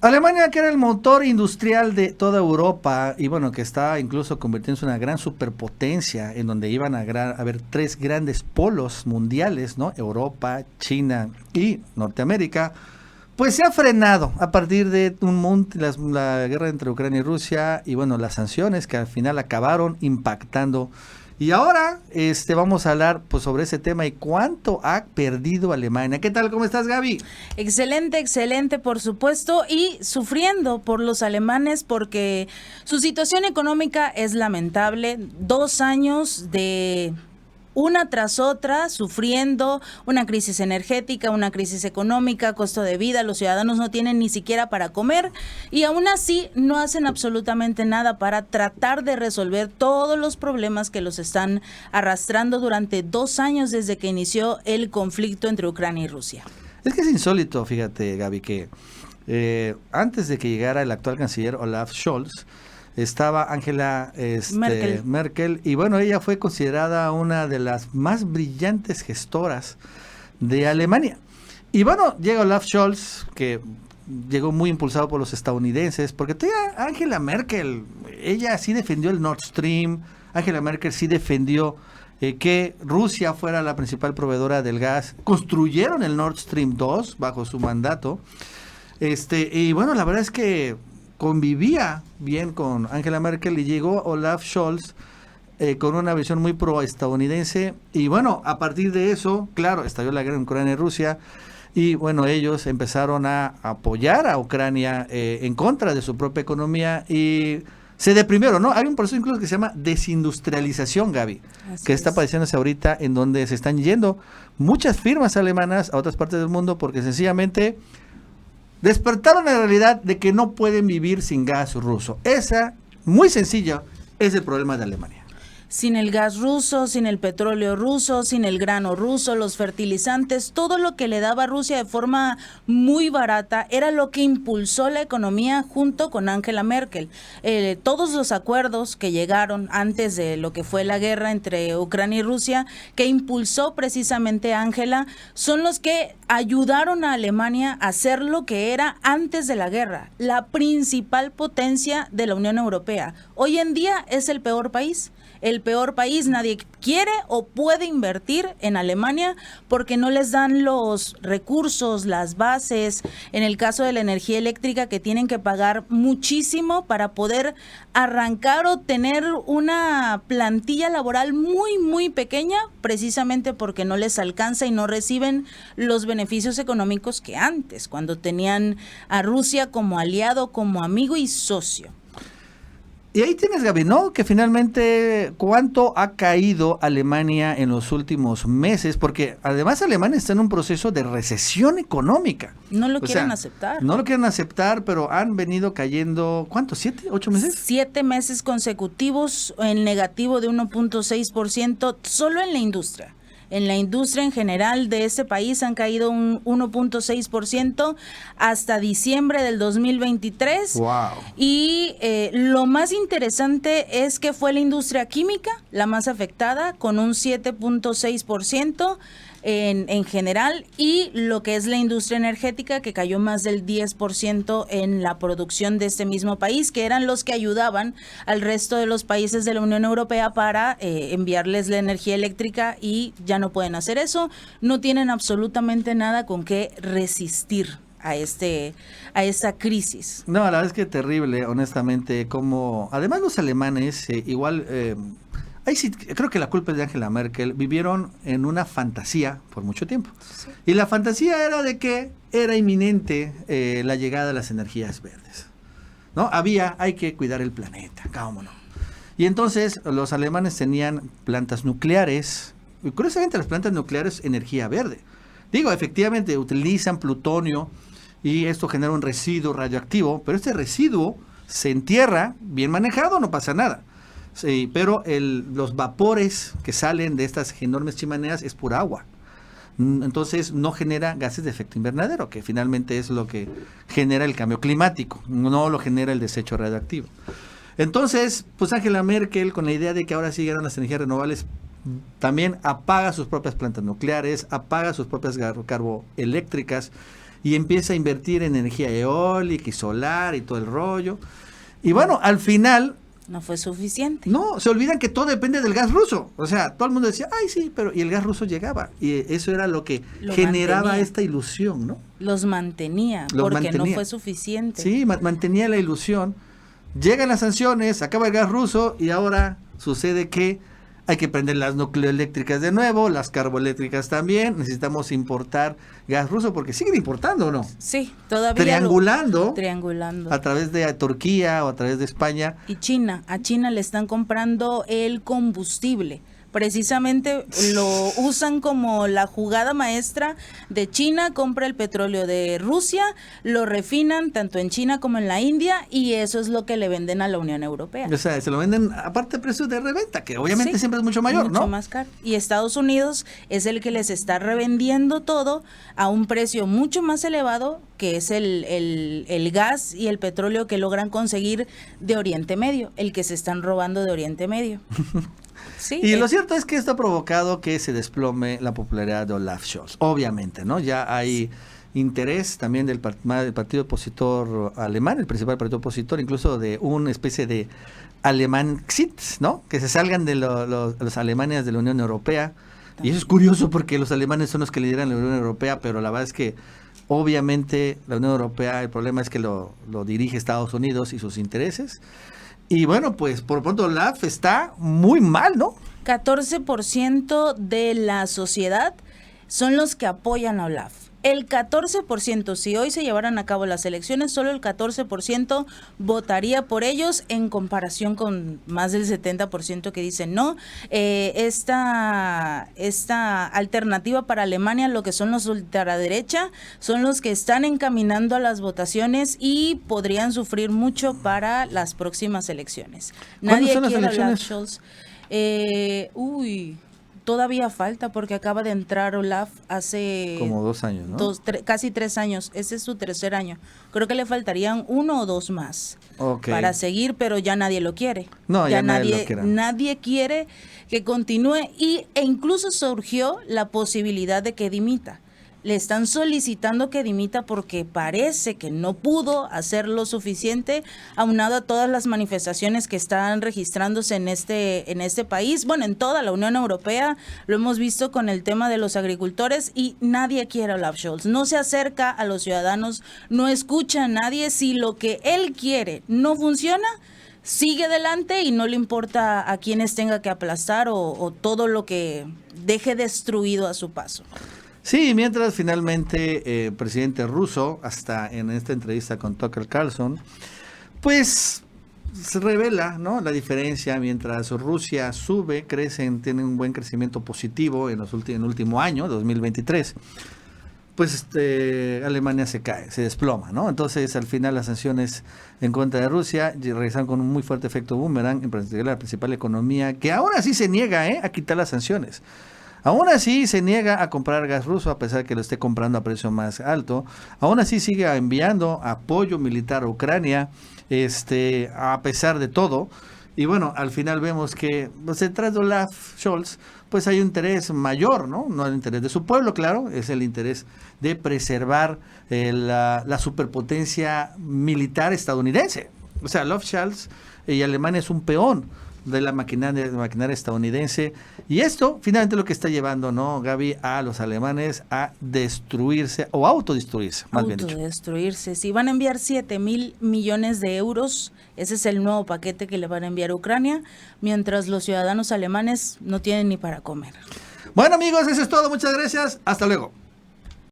Alemania, que era el motor industrial de toda Europa y bueno, que estaba incluso convirtiéndose en una gran superpotencia en donde iban a haber tres grandes polos mundiales, ¿no? Europa, China y Norteamérica, pues se ha frenado a partir de la guerra entre Ucrania y Rusia y bueno, las sanciones que al final acabaron impactando. Y ahora vamos a hablar pues sobre ese tema y cuánto ha perdido Alemania. ¿Qué tal? ¿Cómo estás, Gaby? Excelente, excelente, por supuesto, y sufriendo por los alemanes porque su situación económica es lamentable. 2 años de una tras otra, sufriendo una crisis energética, una crisis económica, costo de vida, los ciudadanos no tienen ni siquiera para comer y aún así no hacen absolutamente nada para tratar de resolver todos los problemas que los están arrastrando durante 2 años desde que inició el conflicto entre Ucrania y Rusia. Es que es insólito, fíjate, Gaby, que antes de que llegara el actual canciller Olaf Scholz, estaba Angela Merkel, y bueno, ella fue considerada una de las más brillantes gestoras de Alemania. Y bueno, llega Olaf Scholz, que llegó muy impulsado por los estadounidenses, porque todavía Angela Merkel, ella sí defendió el Nord Stream, Angela Merkel sí defendió que Rusia fuera la principal proveedora del gas, construyeron el Nord Stream 2 bajo su mandato, y bueno, la verdad es que convivía bien con Angela Merkel y llegó Olaf Scholz con una visión muy pro-estadounidense y bueno, a partir de eso, claro, estalló la guerra en Ucrania y Rusia y bueno, ellos empezaron a apoyar a Ucrania en contra de su propia economía y se deprimieron, ¿no? Hay un proceso incluso que se llama desindustrialización, Gaby, que está padeciéndose ahorita en donde se están yendo muchas firmas alemanas a otras partes del mundo porque sencillamente despertaron a la realidad de que no pueden vivir sin gas ruso. Esa, muy sencilla, es el problema de Alemania. Sin el gas ruso, sin el petróleo ruso, sin el grano ruso, los fertilizantes, todo lo que le daba Rusia de forma muy barata era lo que impulsó la economía junto con Angela Merkel. Todos los acuerdos que llegaron antes de lo que fue la guerra entre Ucrania y Rusia, que impulsó precisamente Angela, son los que ayudaron a Alemania a ser lo que era antes de la guerra, la principal potencia de la Unión Europea. Hoy en día es el peor país. El peor país, nadie quiere o puede invertir en Alemania porque no les dan los recursos, las bases, en el caso de la energía eléctrica que tienen que pagar muchísimo para poder arrancar o tener una plantilla laboral muy, muy pequeña, precisamente porque no les alcanza y no reciben los beneficios económicos que antes, cuando tenían a Rusia como aliado, como amigo y socio. Y ahí tienes, Gaby, ¿no? Que finalmente, ¿cuánto ha caído Alemania en los últimos meses? Porque además Alemania está en un proceso de recesión económica. No lo quieren aceptar. No lo quieren aceptar, pero han venido cayendo, ¿cuánto? ¿7, 8 meses? 7 meses consecutivos en negativo de 1.6% solo en la industria. En la industria en general de ese país han caído un 1.6% hasta diciembre del 2023. Wow. Y lo más interesante es que fue la industria química la más afectada, con un 7.6% en general, y lo que es la industria energética, que cayó más del 10% en la producción de este mismo país, que eran los que ayudaban al resto de los países de la Unión Europea para enviarles la energía eléctrica, y ya no pueden hacer eso, no tienen absolutamente nada con qué resistir a esta crisis. No, la verdad es que terrible, honestamente, como además los alemanes ahí sí, creo que la culpa es de Angela Merkel. Vivieron en una fantasía por mucho tiempo. Sí. Y la fantasía era de que era inminente la llegada de las energías verdes. ¿No? Hay que cuidar el planeta, cómo no. Y entonces los alemanes tenían plantas nucleares. Y curiosamente las plantas nucleares, energía verde. Digo, efectivamente utilizan plutonio y esto genera un residuo radioactivo, pero este residuo se entierra, bien manejado, no pasa nada. Sí, pero los vapores que salen de estas enormes chimeneas es pura agua. Entonces no genera gases de efecto invernadero, que finalmente es lo que genera el cambio climático, no lo genera el desecho radioactivo. Entonces, pues Angela Merkel, con la idea de que ahora sí llegan las energías renovables, también apaga sus propias plantas nucleares, apaga sus propias carboeléctricas, y empieza a invertir en energía eólica y solar y todo el rollo. Y bueno, al final... No fue suficiente. No, se olvidan que todo depende del gas ruso. O sea, todo el mundo decía, ay sí, pero y el gas ruso llegaba. Y eso era lo que generaba mantenía. Esta ilusión, ¿no? Los mantenía, porque no fue suficiente. Sí, mantenía la ilusión. Llegan las sanciones, acaba el gas ruso y ahora sucede que hay que prender las nucleoeléctricas de nuevo, las carboeléctricas también. Necesitamos importar gas ruso porque siguen importando, ¿o no? Sí, todavía. Triangulando a través de Turquía o a través de España. Y China. A China le están comprando el combustible. Precisamente lo usan como la jugada maestra de China, compra el petróleo de Rusia, lo refinan tanto en China como en la India y eso es lo que le venden a la Unión Europea. O sea, se lo venden aparte de precio de reventa, que obviamente siempre es mucho mayor, ¿no? Mucho más caro. Y Estados Unidos es el que les está revendiendo todo a un precio mucho más elevado, que es el gas y el petróleo que logran conseguir de Oriente Medio, el que se están robando de Oriente Medio. Sí, y lo cierto es que esto ha provocado que se desplome la popularidad de Olaf Scholz, obviamente, ¿no? Ya hay interés también del partido opositor alemán, el principal partido opositor, incluso de una especie de alemán exit, ¿no? Que se salgan de los alemanes de la Unión Europea. También. Y eso es curioso porque los alemanes son los que lideran la Unión Europea, pero la verdad es que obviamente la Unión Europea, el problema es que lo dirige Estados Unidos y sus intereses. Y bueno, pues por pronto Olaf está muy mal, ¿no? 14% de la sociedad son los que apoyan a Olaf. El 14%, si hoy se llevaran a cabo las elecciones, solo el 14% votaría por ellos en comparación con más del 70% que dicen no. Esta alternativa para Alemania, lo que son los ultraderecha, son los que están encaminando a las votaciones y podrían sufrir mucho para las próximas elecciones. ¿Cuándo son las elecciones? Olaf Scholz. Todavía falta porque acaba de entrar Olaf hace... Como 2 años, ¿no? Casi 3 años. Ese es su 3er año. Creo que le faltarían 1 o 2 más para seguir, pero ya nadie lo quiere. No, ya nadie quiere que continúe e incluso surgió la posibilidad de que dimita. Le están solicitando que dimita porque parece que no pudo hacer lo suficiente, aunado a todas las manifestaciones que están registrándose en este país, bueno, en toda la Unión Europea. Lo hemos visto con el tema de los agricultores y nadie quiere a Olaf Scholz. No se acerca a los ciudadanos, no escucha a nadie. Si lo que él quiere no funciona, sigue adelante y no le importa a quienes tenga que aplastar o todo lo que deje destruido a su paso. Sí, mientras finalmente el presidente ruso, hasta en esta entrevista con Tucker Carlson, pues se revela, ¿no?, la diferencia. Mientras Rusia sube, tiene un buen crecimiento positivo en el último año, 2023, pues Alemania se cae, se desploma, ¿no? Entonces, al final, las sanciones en contra de Rusia regresan con un muy fuerte efecto boomerang, en particular la principal economía, que aún así se niega a quitar las sanciones. Aún así se niega a comprar gas ruso a pesar que lo esté comprando a precio más alto. Aún así sigue enviando apoyo militar a Ucrania, a pesar de todo. Y bueno, al final vemos que pues, detrás de Olaf Scholz pues hay un interés mayor, ¿no? No el interés de su pueblo, claro, es el interés de preservar la superpotencia militar estadounidense. O sea, Olaf Scholz y Alemania es un peón de la maquinaria estadounidense, y esto finalmente lo que está llevando, ¿no, Gaby?, a los alemanes a destruirse o autodestruirse, más bien dicho. Autodestruirse, sí, van a enviar 7,000 millones de euros, ese es el nuevo paquete que le van a enviar a Ucrania, mientras los ciudadanos alemanes no tienen ni para comer. Bueno, amigos, eso es todo, muchas gracias, hasta luego.